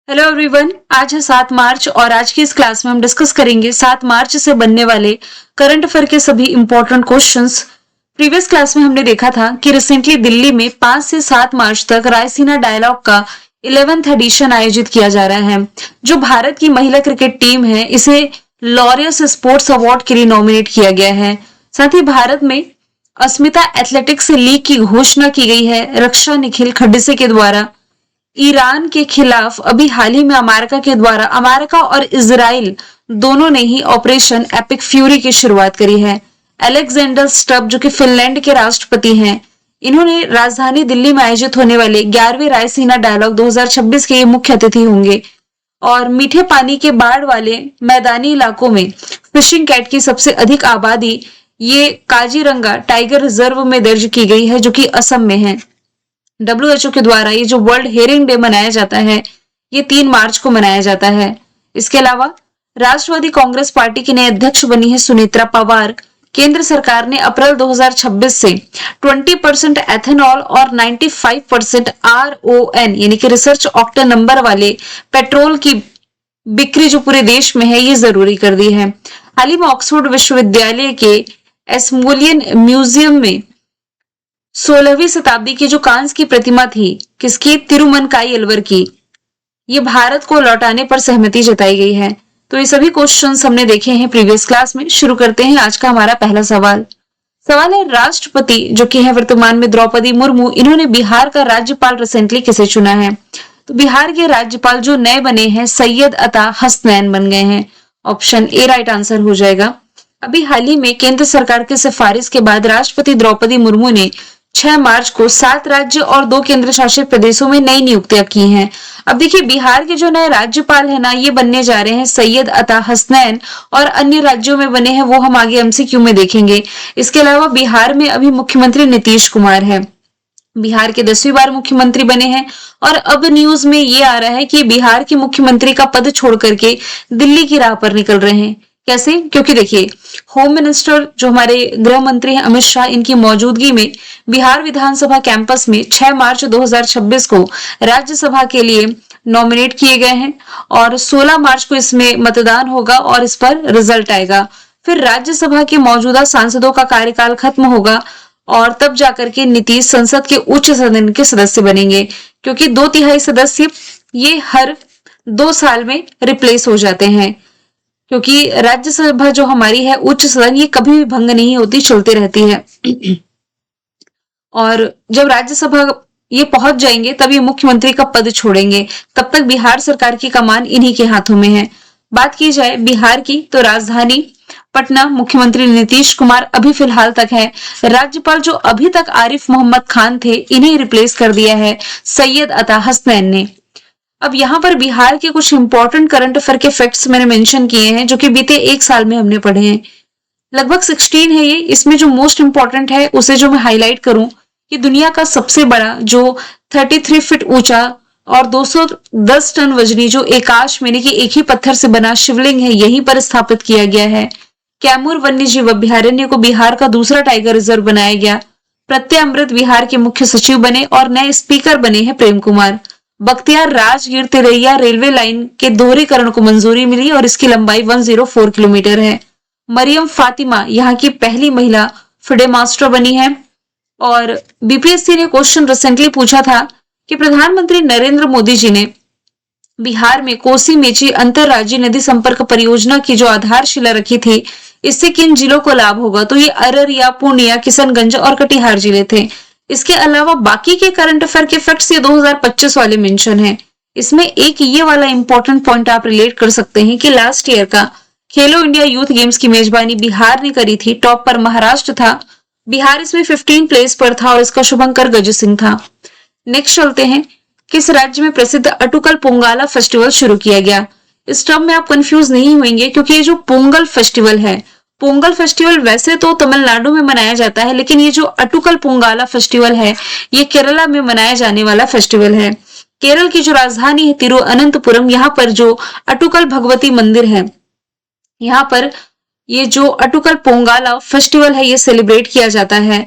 Hello everyone. आज है 7 मार्च और आज की इस क्लास में हम डिस्कस करेंगे 7 मार्च से बनने वाले करंट अफेयर के सभी इंपॉर्टेंट क्वेश्चंस। प्रीवियस क्लास में हमने देखा था कि रिसेंटली दिल्ली में 5 से 7 मार्च तक रायसीना डायलॉग का 11th एडिशन आयोजित किया जा रहा है। जो भारत की महिला क्रिकेट टीम है इसे लॉरियस स्पोर्ट्स अवार्ड के लिए नॉमिनेट किया गया है। साथ ही भारत में अस्मिता एथलेटिक्स लीग की घोषणा की गई है रक्षा निखिल खड्से के द्वारा। ईरान के खिलाफ अभी हाल ही में अमेरिका और इजराइल दोनों ने ही ऑपरेशन एपिक फ्यूरी की शुरुआत करी है। अलेक्जेंडर स्टब जो कि फिनलैंड के राष्ट्रपति हैं, इन्होंने राजधानी दिल्ली में आयोजित होने वाले 11वें रायसीना डायलॉग 2026 के ये मुख्य अतिथि होंगे। और मीठे पानी के बाढ़ वाले मैदानी इलाकों में फिशिंग कैट की सबसे अधिक आबादी ये काजीरंगा टाइगर रिजर्व में दर्ज की गई है, जो कि असम में है। WHO के द्वारा ये जो वर्ल्ड हेरिंग डे मनाया जाता है ये 3 मार्च को मनाया जाता है। इसके अलावा राष्ट्रवादी कांग्रेस पार्टी की नई अध्यक्ष बनी है सुनेत्रा पवार। केंद्र सरकार ने अप्रैल 2026 से 20% एथेनॉल और 95% RON यानी कि रिसर्च ऑक्टेन नंबर वाले पेट्रोल की बिक्री जो पूरे देश में है ये जरूरी कर दी है। हाल ही में ऑक्सफोर्ड विश्वविद्यालय के एस्मोलियन म्यूजियम में 16वीं शताब्दी की जो कांस्य की प्रतिमा थी, किसकी? तिरुमनकाई अलवर की, ये भारत को लौटाने पर सहमति जताई गई है। तो ये सभी क्वेश्चंस हमने देखे हैं प्रीवियस क्लास में। शुरू करते हैं आज का हमारा पहला सवाल। सवाल है राष्ट्रपति जो कि है वर्तमान में द्रौपदी मुर्मू, इन्होंने बिहार का राज्यपाल रिसेंटली किसे चुना है? तो बिहार के राज्यपाल जो नए बने हैं सैयद अता हसनैन बन गए हैं। ऑप्शन ए राइट आंसर हो जाएगा। अभी हाल ही में केंद्र सरकार की सिफारिश के बाद राष्ट्रपति द्रौपदी मुर्मू ने 6 मार्च को 7 राज्य और 2 केंद्र शासित प्रदेशों में नई नियुक्तियां की हैं। अब देखिए बिहार के जो नए राज्यपाल है ना, ये बनने जा रहे हैं सैयद अता हसनैन, और अन्य राज्यों में बने हैं वो हम आगे MCQ में देखेंगे। इसके अलावा बिहार में अभी मुख्यमंत्री नीतीश कुमार है, बिहार के 10वीं बार मुख्यमंत्री बने हैं। और अब न्यूज में ये आ रहा है कि बिहार के मुख्यमंत्री का पद छोड़ करके दिल्ली की राह पर निकल रहे हैं। कैसे? क्योंकि देखिए होम मिनिस्टर जो हमारे गृह मंत्री हैं अमित शाह, इनकी मौजूदगी में बिहार विधानसभा कैंपस में 6 मार्च 2026 को राज्यसभा के लिए नॉमिनेट किए गए हैं और 16 मार्च को इसमें मतदान होगा और इस पर रिजल्ट आएगा। फिर राज्यसभा के मौजूदा सांसदों का कार्यकाल खत्म होगा और तब जाकर के नीतीश संसद के उच्च सदन के सदस्य बनेंगे, क्योंकि 2/3 सदस्य ये हर 2 साल में रिप्लेस हो जाते हैं। क्योंकि राज्यसभा जो हमारी है उच्च सदन, ये कभी भी भंग नहीं होती, चलती रहती है। और जब राज्यसभा ये पहुंच जाएंगे तब ये मुख्यमंत्री का पद छोड़ेंगे, तब तक बिहार सरकार की कमान इन्हीं के हाथों में है। बात की जाए बिहार की तो राजधानी पटना मुख्यमंत्री नीतीश कुमार अभी फिलहाल तक है। राज्यपाल जो अभी तक आरिफ मोहम्मद खान थे, इन्हें रिप्लेस कर दिया है सैयद अता हसनैन ने। अब यहाँ पर बिहार के कुछ इंपॉर्टेंट करंट अफेयर के फैक्ट्स मैंने मेंशन किए हैं जो कि बीते 1 साल में हमने पढ़े हैं। लगभग 16 है ये। इसमें जो मोस्ट इंपॉर्टेंट है उसे जो मैं हाईलाइट करूं कि दुनिया का सबसे बड़ा जो 33 फीट ऊंचा और 210 टन वजनी जो एकाश यानी कि एक ही पत्थर से बना शिवलिंग है, यहीं पर स्थापित किया गया है। कैमूर वन्य जीव अभ्यारण्य को बिहार का दूसरा टाइगर रिजर्व बनाया गया। प्रत्यय बिहार के मुख्य सचिव बने और नए स्पीकर बने हैं प्रेम कुमार। बख्तियार राजगीर तिरैया रेलवे लाइन के दोहरीकरण को मंजूरी मिली और इसकी लंबाई 104 किलोमीटर है। मरियम फातिमा यहाँ की पहली महिला फिडे मास्टर बनी है। और BPSC ने क्वेश्चन रिसेंटली पूछा था कि प्रधानमंत्री नरेंद्र मोदी जी ने बिहार में कोसी मेची अंतरराज्यीय नदी संपर्क परियोजना की जो आधारशिला रखी थी, इससे किन जिलों को लाभ होगा? तो ये अररिया, पूर्णिया, किशनगंज और कटिहार जिले थे। इसके अलावा बाकी के करंट अफेयर के फैक्ट्स ये 2025 वाले मेंशन है। इसमें एक ये वाला इंपॉर्टेंट पॉइंट आप रिलेट कर सकते हैं कि लास्ट ईयर का खेलो इंडिया यूथ गेम्स की मेजबानी बिहार ने करी थी। टॉप पर महाराष्ट्र था, बिहार इसमें 15 प्लेस पर था और इसका शुभंकर गज सिंह था। नेक्स्ट चलते हैं, किस राज्य में प्रसिद्ध अटुकल पोंगाला फेस्टिवल शुरू किया गया? इस टर्म में आप कंफ्यूज नहीं होंगे क्योंकि ये जो पोंगल फेस्टिवल है, पोंगल फेस्टिवल वैसे तो तमिलनाडु में मनाया जाता है, लेकिन ये जो अटुकल पोंगाला फेस्टिवल है ये केरला में मनाया जाने वाला फेस्टिवल है। केरल की जो राजधानी है तिरुअनंतपुरम, यहाँ पर जो अटुकल भगवती मंदिर है, यहाँ पर ये जो अटुकल पोंगाला फेस्टिवल है ये सेलिब्रेट किया जाता है।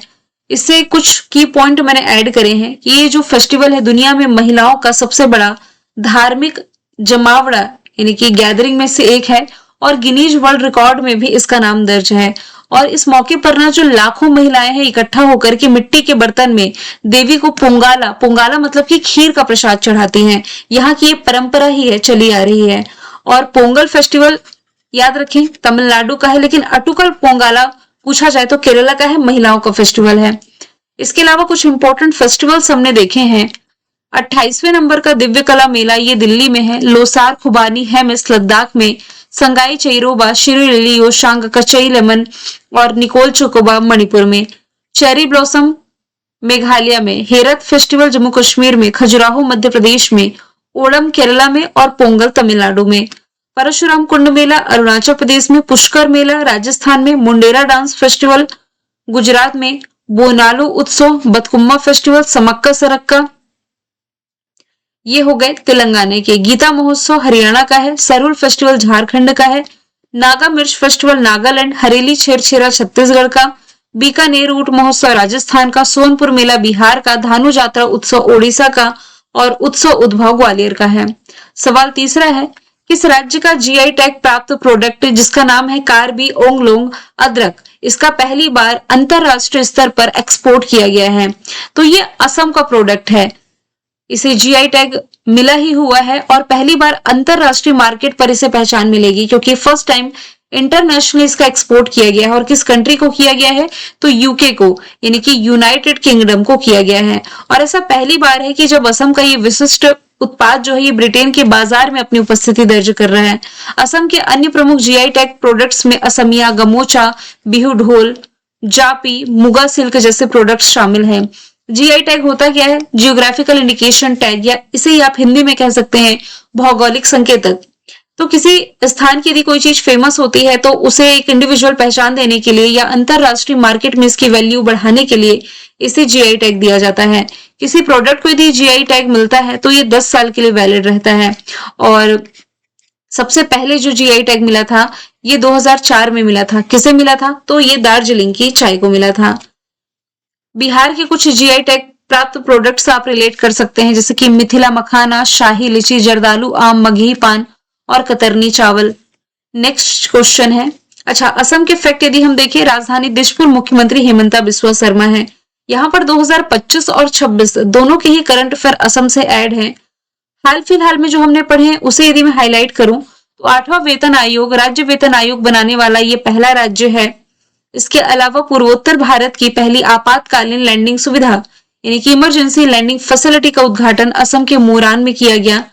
इससे कुछ की पॉइंट मैंने ऐड करे हैं कि ये जो फेस्टिवल है दुनिया में महिलाओं का सबसे बड़ा धार्मिक जमावड़ा यानी कि गैदरिंग में से एक है और गिनीज वर्ल्ड रिकॉर्ड में भी इसका नाम दर्ज है। और इस मौके पर ना जो लाखों महिलाएं हैं इकट्ठा होकर के मिट्टी के बर्तन में देवी को पोंगाला, पोंगाला मतलब कि खीर का प्रसाद चढ़ाती हैं। यहाँ की ये परंपरा ही है, चली आ रही है। और पोंगल फेस्टिवल याद रखें तमिलनाडु का है, लेकिन अटुकल पोंगाला पूछा जाए तो केरला का है, महिलाओं का फेस्टिवल है। इसके अलावा कुछ इंपॉर्टेंट फेस्टिवल्स हमने देखे हैं। 28वें नंबर का दिव्य कला मेला ये दिल्ली में है। लोसार खुबानी हेमिस लद्दाख में, संगाई चेरोबा शिरीलियो शांग कचई लेमन और निकोल चोकोबा मणिपुर में, चेरी ब्लॉसम मेघालय में, हेरत फेस्टिवल जम्मू कश्मीर में, खजुराहो मध्य प्रदेश में, ओणम केरला में और पोंगल तमिलनाडु में। परशुराम कुंड मेला अरुणाचल प्रदेश में, पुष्कर मेला राजस्थान में, मुंडेरा डांस फेस्टिवल गुजरात में, बोनालू उत्सव, बतकुम्मा फेस्टिवल समक्का सरक्का ये हो गए तेलंगाना के। गीता महोत्सव हरियाणा का है। सरुल फेस्टिवल झारखंड का है। नागा मिर्च फेस्टिवल नागालैंड, हरेली छेरछेरा छत्तीसगढ़ का, बीकानेर ऊंट महोत्सव राजस्थान का, सोनपुर मेला बिहार का, धानु जात्रा उत्सव ओडिशा का और उत्सव उद्भव ग्वालियर का है। सवाल तीसरा है, किस राज्य का जीआई टैग प्राप्त प्रोडक्ट जिसका नाम है कार्बी ओंगलोंग अदरक, इसका पहली बार अंतरराष्ट्रीय स्तर पर एक्सपोर्ट किया गया है? तो ये असम का प्रोडक्ट है। इसे जीआई टैग मिला ही हुआ है और पहली बार अंतरराष्ट्रीय मार्केट पर इसे पहचान मिलेगी क्योंकि फर्स्ट टाइम इंटरनेशनली इसका एक्सपोर्ट किया गया है। और किस कंट्री को किया गया है? तो यूके को, यानी कि यूनाइटेड किंगडम को किया गया है। और ऐसा पहली बार है कि जब असम का ये विशिष्ट उत्पाद जो है ये ब्रिटेन के बाजार में अपनी उपस्थिति दर्ज कर रहा है। असम के अन्य प्रमुख जीआई टैग प्रोडक्ट्स में असमिया, गमोचा, बिहू ढोल, जापी, मुगा सिल्क जैसे प्रोडक्ट्स शामिल हैं। जीआई टैग होता क्या है? जियोग्राफिकल इंडिकेशन टैग, या इसे ही आप हिंदी में कह सकते हैं भौगोलिक संकेतक। तो किसी स्थान की यदि कोई चीज फेमस होती है तो उसे एक इंडिविजुअल पहचान देने के लिए या अंतरराष्ट्रीय मार्केट में इसकी वैल्यू बढ़ाने के लिए इसे जीआई टैग दिया जाता है। किसी प्रोडक्ट को यदि जीआई टैग मिलता है तो ये 10 साल के लिए वैलिड रहता है। और सबसे पहले जो जीआई टैग मिला था ये 2004 में मिला था। किसे मिला था? तो ये दार्जिलिंग की चाय को मिला था। बिहार के कुछ जीआई टैग प्राप्त प्रोडक्ट्स आप रिलेट कर सकते हैं, जैसे कि मिथिला मखाना, शाही लीची, जर्दालू आम, मगही पान और कतरनी चावल। नेक्स्ट क्वेश्चन है, अच्छा असम के फैक्ट यदि हम देखें, राजधानी दिशपुर मुख्यमंत्री हेमंता बिस्वा शर्मा है। यहाँ पर 2025 और 26 दोनों के ही करंट अफेयर असम से ऐड हैं। हाल फिलहाल में जो हमने पढ़े हैं उसे यदि मैं हाईलाइट करूं तो 8वां वेतन आयोग राज्य वेतन आयोग बनाने वाला ये पहला राज्य है। इसके अलावा पूर्वोत्तर भारत की पहली आपातकालीन लैंडिंग सुविधा यानी कि इमरजेंसी लैंडिंग फैसिलिटी का उद्घाटन असम के मोरान में किया गया।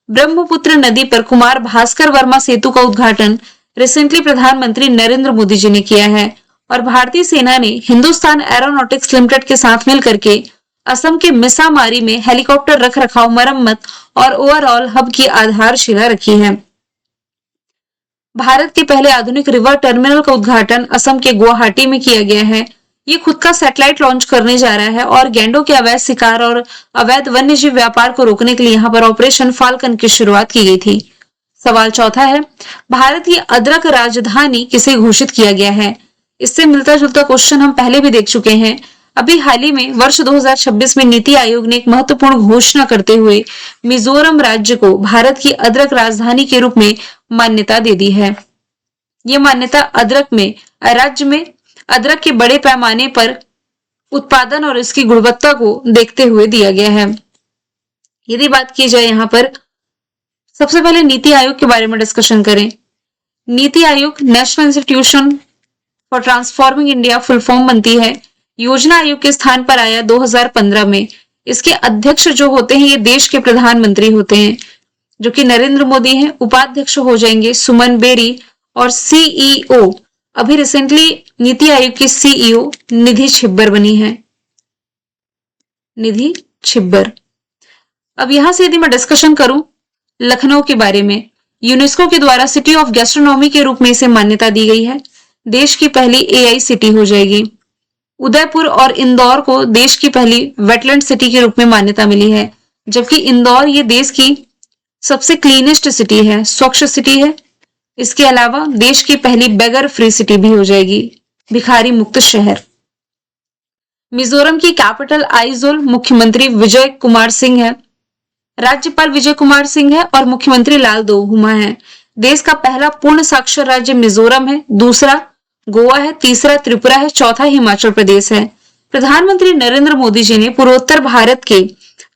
ब्रह्मपुत्र नदी पर कुमार भास्कर वर्मा सेतु का उद्घाटन रिसेंटली प्रधानमंत्री नरेंद्र मोदी जी ने किया है। और भारतीय सेना ने हिंदुस्तान एरोनॉटिक्स लिमिटेड के साथ मिलकर के असम के मिसामारी में हेलीकॉप्टर रख रखाव, मरम्मत और ओवरऑल हब की आधारशिला रखी है। भारत के पहले आधुनिक रिवर टर्मिनल का उद्घाटन असम के गुवाहाटी में किया गया है। ये खुद का सैटेलाइट लॉन्च करने जा रहा है और गैंडों के अवैध शिकार और अवैध वन्यजीव व्यापार को रोकने के लिए यहाँ पर ऑपरेशन फाल्कन की शुरुआत की गई थी। सवाल चौथा है, भारत की अदरक राजधानी किसे घोषित किया गया है? इससे मिलता जुलता क्वेश्चन हम पहले भी देख चुके हैं। अभी हाल ही में वर्ष 2026 में नीति आयोग ने एक महत्वपूर्ण घोषणा करते हुए मिजोरम राज्य को भारत की अदरक राजधानी के रूप में मान्यता दे दी है। ये मान्यता अदरक में राज्य में अदरक के बड़े पैमाने पर उत्पादन और इसकी गुणवत्ता को देखते हुए दिया गया है। यदि बात की जाए यहाँ पर सबसे पहले नीति आयोग के बारे में डिस्कशन करें। NITI Aayog national institution for transforming India full form बनती है। योजना आयोग के स्थान पर आया 2015 में। इसके अध्यक्ष जो होते हैं ये देश के प्रधानमंत्री होते हैं जो कि नरेंद्र मोदी हैं। उपाध्यक्ष हो जाएंगे सुमन बेरी और सीईओ अभी रिसेंटली नीति आयोग की सीईओ निधि छिब्बर बनी है। निधि छिब्बर। अब यहां से यदि मैं डिस्कशन करूं लखनऊ के बारे में, यूनेस्को के द्वारा सिटी ऑफ गैस्ट्रोनॉमी के रूप में इसे मान्यता दी गई है। देश की पहली एआई सिटी हो जाएगी। उदयपुर और इंदौर को देश की पहली वेटलैंड सिटी के रूप में मान्यता मिली है, जबकि इंदौर ये देश की सबसे क्लीनेस्ट सिटी है, स्वच्छ सिटी है। इसके अलावा देश की पहली बेगर फ्री सिटी भी हो जाएगी, भिखारी मुक्त शहर। मिजोरम की कैपिटल आइजोल, मुख्यमंत्री विजय कुमार सिंह है। राज्यपाल विजय कुमार सिंह है और मुख्यमंत्री लाल दोहुमा है। देश का पहला पूर्ण साक्षर राज्य मिजोरम है, दूसरा गोवा है, तीसरा त्रिपुरा है, चौथा हिमाचल प्रदेश है। प्रधानमंत्री नरेंद्र मोदी जी ने पूर्वोत्तर भारत के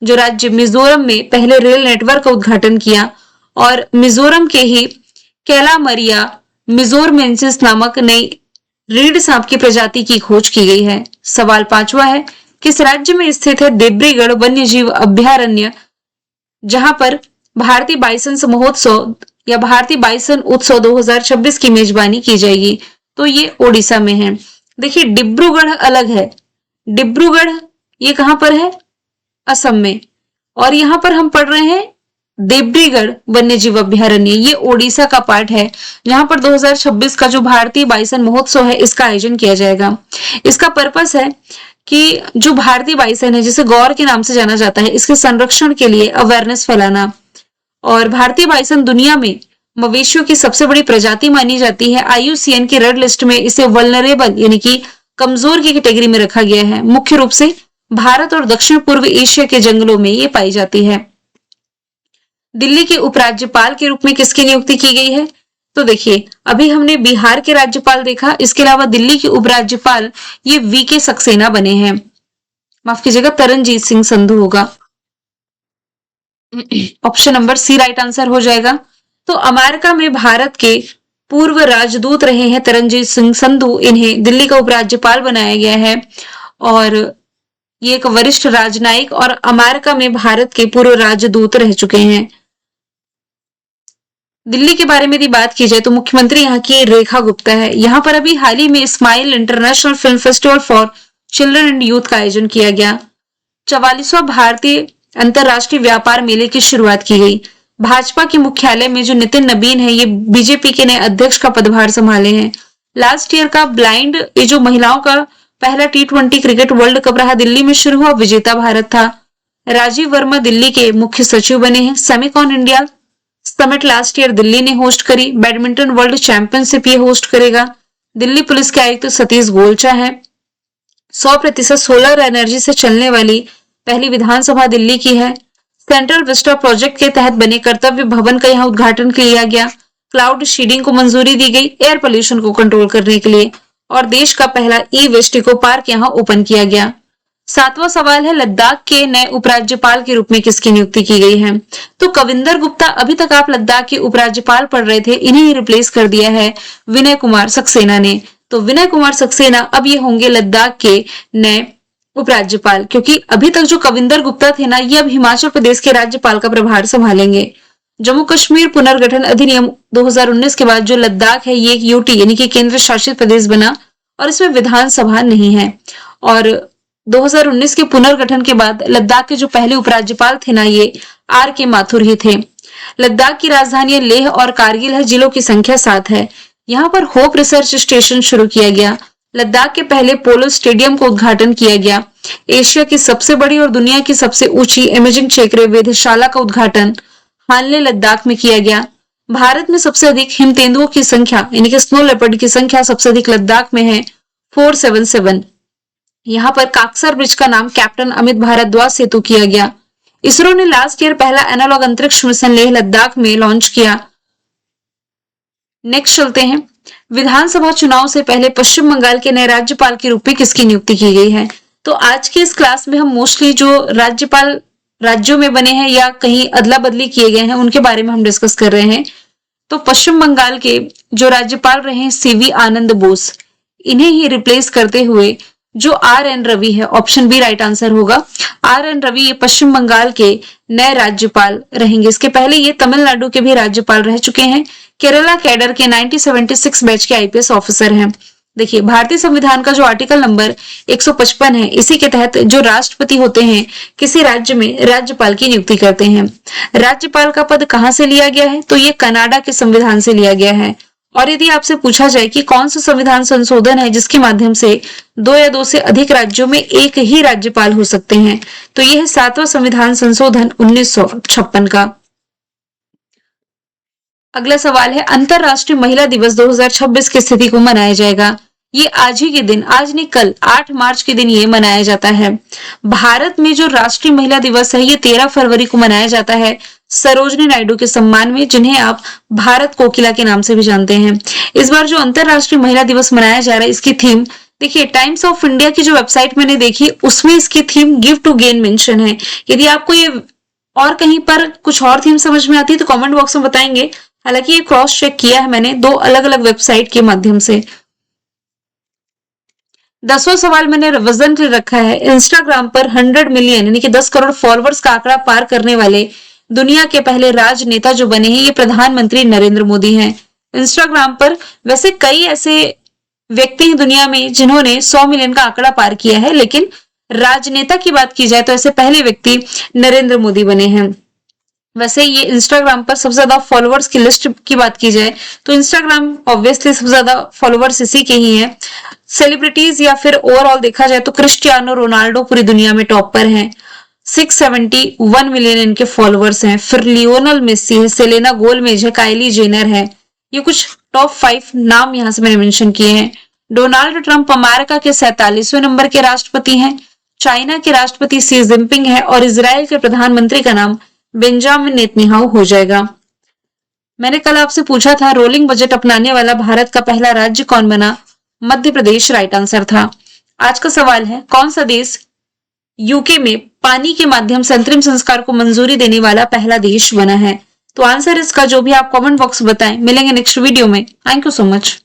जो राज्य मिजोरम में पहले रेल नेटवर्क का उद्घाटन किया और मिजोरम के ही कैलामरिया मिजोरमेंसिस नामक नई रीढ़ सांप की प्रजाति की खोज की गई है। सवाल 5वां है, किस राज्य में स्थित है देब्रीगढ़ वन्य जीव अभ्यारण्य, जहां पर भारतीय बाइसन महोत्सव या भारतीय बाइसन उत्सव 2026 की मेजबानी की जाएगी? तो ये ओडिशा में है। देखिए डिब्रूगढ़ अलग है, डिब्रूगढ़ ये कहां पर है? असम में। और यहां पर हम पढ़ रहे हैं देब्रीगढ़ वन्यजीव अभ्यारण्य, ये ओडिशा का पार्ट है, जहां पर 2026 का जो भारतीय बाइसन महोत्सव है इसका आयोजन किया जाएगा। इसका पर्पस है कि जो भारतीय बाइसन है, जिसे गौर के नाम से जाना जाता है, इसके संरक्षण के लिए अवेयरनेस फैलाना। और भारतीय बाइसन दुनिया में मवेशियों की सबसे बड़ी प्रजाति मानी जाती है। IUCN की रेड लिस्ट में इसे वल्नरेबल यानी कि कमजोर की कैटेगरी में रखा गया है। मुख्य रूप से भारत और दक्षिण पूर्व एशिया के जंगलों में ये पाई जाती है। दिल्ली के उपराज्यपाल के रूप में किसकी नियुक्ति की गई है? तो देखिए अभी हमने बिहार के राज्यपाल देखा, इसके अलावा दिल्ली के उपराज्यपाल ये VK सक्सेना बने हैं। माफ कीजिएगा, तरनजीत सिंह संधू होगा। Option number C right answer हो जाएगा। तो अमेरिका में भारत के पूर्व राजदूत रहे हैं तरनजीत सिंह संधू, इन्हें दिल्ली का उपराज्यपाल बनाया गया है। और ये एक वरिष्ठ राजनयिक और अमेरिका में भारत के पूर्व राजदूत रह चुके हैं। दिल्ली के बारे में यदि बात की जाए तो मुख्यमंत्री यहाँ की रेखा गुप्ता है। यहाँ पर अभी हाल ही में smile international film festival for children and youth का आयोजन किया गया। 44वां भारतीय अंतरराष्ट्रीय व्यापार मेले की शुरुआत की गई। भाजपा के मुख्यालय में जो नितिन नबीन है, ये बीजेपी के नए अध्यक्ष का पदभार संभाले हैं। लास्ट ईयर का ब्लाइंड ये जो महिलाओं का पहला T20 क्रिकेट वर्ल्ड कप रहा, दिल्ली में शुरू हुआ, विजेता भारत था। राजीव वर्मा दिल्ली के मुख्य सचिव बने हैं। Semicon India summit last year Delhi ने होस्ट करी। बैडमिंटन वर्ल्ड चैंपियनशिप ये होस्ट करेगा। दिल्ली पुलिस के आयुक्त सतीश गोलचा है। 100% सोलर एनर्जी से चलने वाली पहली विधानसभा दिल्ली की है। सेंट्रल विस्टा प्रोजेक्ट के तहत बने कर्तव्य भवन का यहाँ उद्घाटन किया गया। क्लाउड शीडिंग को मंजूरी दी गई एयर पोल्यूशन को कंट्रोल करने के लिए। और देश का पहला वेस्ट इको पार्क यहाँ ओपन किया गया। 7वां सवाल है, लद्दाख के नए उपराज्यपाल के रूप में किसकी नियुक्ति की गई है? तो कविंदर गुप्ता, अभी तक आप लद्दाख के उपराज्यपाल पढ़ रहे थे, इन्हें ही रिप्लेस कर दिया है विनय कुमार सक्सेना ने। तो विनय कुमार सक्सेना अब ये होंगे लद्दाख के नए उपराज्यपाल, क्योंकि अभी तक जो कविंदर गुप्ता थे ना, ये अब हिमाचल प्रदेश के राज्यपाल का प्रभार संभालेंगे। जम्मू कश्मीर पुनर्गठन अधिनियम 2019 के बाद जो लद्दाख है ये एक UT यानी कि केंद्र शासित प्रदेश बना और इसमें विधानसभा नहीं है। और 2019 के पुनर्गठन के बाद लद्दाख के जो पहले उपराज्यपाल थे ना, ये RK माथुर ही थे। लद्दाख की राजधानी लेह और कारगिल है। जिलों की संख्या 7 है। यहाँ पर होप रिसर्च स्टेशन शुरू किया गया। लद्दाख के पहले पोलो स्टेडियम को उद्घाटन किया गया। एशिया की सबसे बड़ी और दुनिया की सबसे ऊंची इमेजिंग चेकरे वेधशाला का उद्घाटन हाल में लद्दाख में किया गया। भारत में सबसे अधिक हिम तेंदुओं की संख्या यानी कि स्नो लेपर्ड की संख्या सबसे अधिक लद्दाख में है, 477। यहाँ पर काकसर ब्रिज का नाम कैप्टन अमित भारद्वाज सेतु किया गया। इसरो ने लास्ट ईयर पहला एनालॉग अंतरिक्ष मिशन लेह लद्दाख में लॉन्च किया। नेक्स्ट चलते हैं, विधानसभा चुनाव से पहले पश्चिम बंगाल के नए राज्यपाल के रूप में किसकी नियुक्ति की गई है? तो आज के इस क्लास में हम मोस्टली जो राज्यपाल राज्यों में बने हैं या कहीं अदला बदली किए गए हैं उनके बारे में हम डिस्कस कर रहे हैं। तो पश्चिम बंगाल के जो राज्यपाल रहे हैं CV आनंद बोस, इन्हें ही रिप्लेस करते हुए जो RN रवि है, ऑप्शन बी राइट आंसर होगा। RN रवि ये पश्चिम बंगाल के नए राज्यपाल रहेंगे। इसके पहले ये तमिलनाडु के भी राज्यपाल रह चुके हैं। केरला कैडर के 1976 बैच के IPS ऑफिसर हैं। देखिए भारतीय संविधान का जो आर्टिकल नंबर 155 है, इसी के तहत जो राष्ट्रपति होते हैं किसी राज्य में राज्यपाल की नियुक्ति करते हैं। राज्यपाल का पद कहां से लिया गया है? तो ये कनाडा के संविधान से लिया गया है। और यदि आपसे पूछा जाए कि कौन सा संविधान संशोधन है जिसके माध्यम से 2 या 2 से अधिक राज्यों में एक ही राज्यपाल हो सकते हैं, तो यह है 7वां संविधान संशोधन 1956 का। अगला सवाल है, अंतरराष्ट्रीय महिला दिवस 2026 की स्थिति को मनाया जाएगा। ये आज ही के दिन, आज नहीं कल 8 मार्च के दिन ये मनाया जाता है। भारत में जो राष्ट्रीय महिला दिवस है ये 13 फरवरी को मनाया जाता है सरोजनी नायडू के सम्मान में, जिन्हें आप भारत कोकिला के नाम से भी जानते हैं। इस बार जो अंतरराष्ट्रीय महिला दिवस मनाया जा रहा है इसकी थीम देखिए, टाइम्स ऑफ इंडिया की जो वेबसाइट मैंने देखी उसमें इसकी theme give to gain mention है। यदि आपको ये और कहीं पर कुछ और थीम समझ में आती है तो कमेंट बॉक्स में बताएंगे। हालांकि ये क्रॉस चेक किया है मैंने 2 अलग अलग वेबसाइट के माध्यम से। 10वां सवाल मैंने रिवीजन कर रखा है। इंस्टाग्राम पर 100 मिलियन यानी कि 10 करोड़ फॉलोअर्स का आंकड़ा पार करने वाले दुनिया के पहले राजनेता जो बने हैं ये प्रधानमंत्री नरेंद्र मोदी हैं। इंस्टाग्राम पर वैसे कई ऐसे व्यक्ति हैं दुनिया में जिन्होंने 100 मिलियन का आंकड़ा पार किया है, लेकिन राजनेता की बात की जाए तो ऐसे पहले व्यक्ति नरेंद्र मोदी बने हैं। वैसे ये इंस्टाग्राम पर सबसे ज्यादा फॉलोअर्स की लिस्ट की बात की जाए तो इंस्टाग्राम ऑब्वियसली सबसे ज्यादा फॉलोअर्स इसी के ही हैं। सेलिब्रिटीज या फिर ओवरऑल देखा जाए तो क्रिस्टियानो रोनाल्डो पूरी दुनिया में टॉप पर हैं, 671 मिलियन इनके फॉलोअर्स हैं। फिर लियोनल मेसी है, सेलेना गोलमेज है, काइली जेनर है। ये कुछ टॉप 5 नाम यहां से मैंने मेंशन किए हैं। डोनाल्ड ट्रंप अमेरिका के 47वें नंबर के राष्ट्रपति हैं। चाइना के राष्ट्रपति सी जिनपिंग है और इजराइल के प्रधानमंत्री का नाम बेंजामिन नेतन्याहू हो जाएगा। मैंने कल आपसे पूछा था रोलिंग बजट अपनाने वाला भारत का पहला राज्य कौन बना? मध्य प्रदेश राइट आंसर था। आज का सवाल है कौन सा देश यूके में पानी के माध्यम से अंतरिम संस्कार को मंजूरी देने वाला पहला देश बना है? तो आंसर इसका जो भी आप कमेंट बॉक्स में बताएं। मिलेंगे नेक्स्ट वीडियो में। Thank you so much.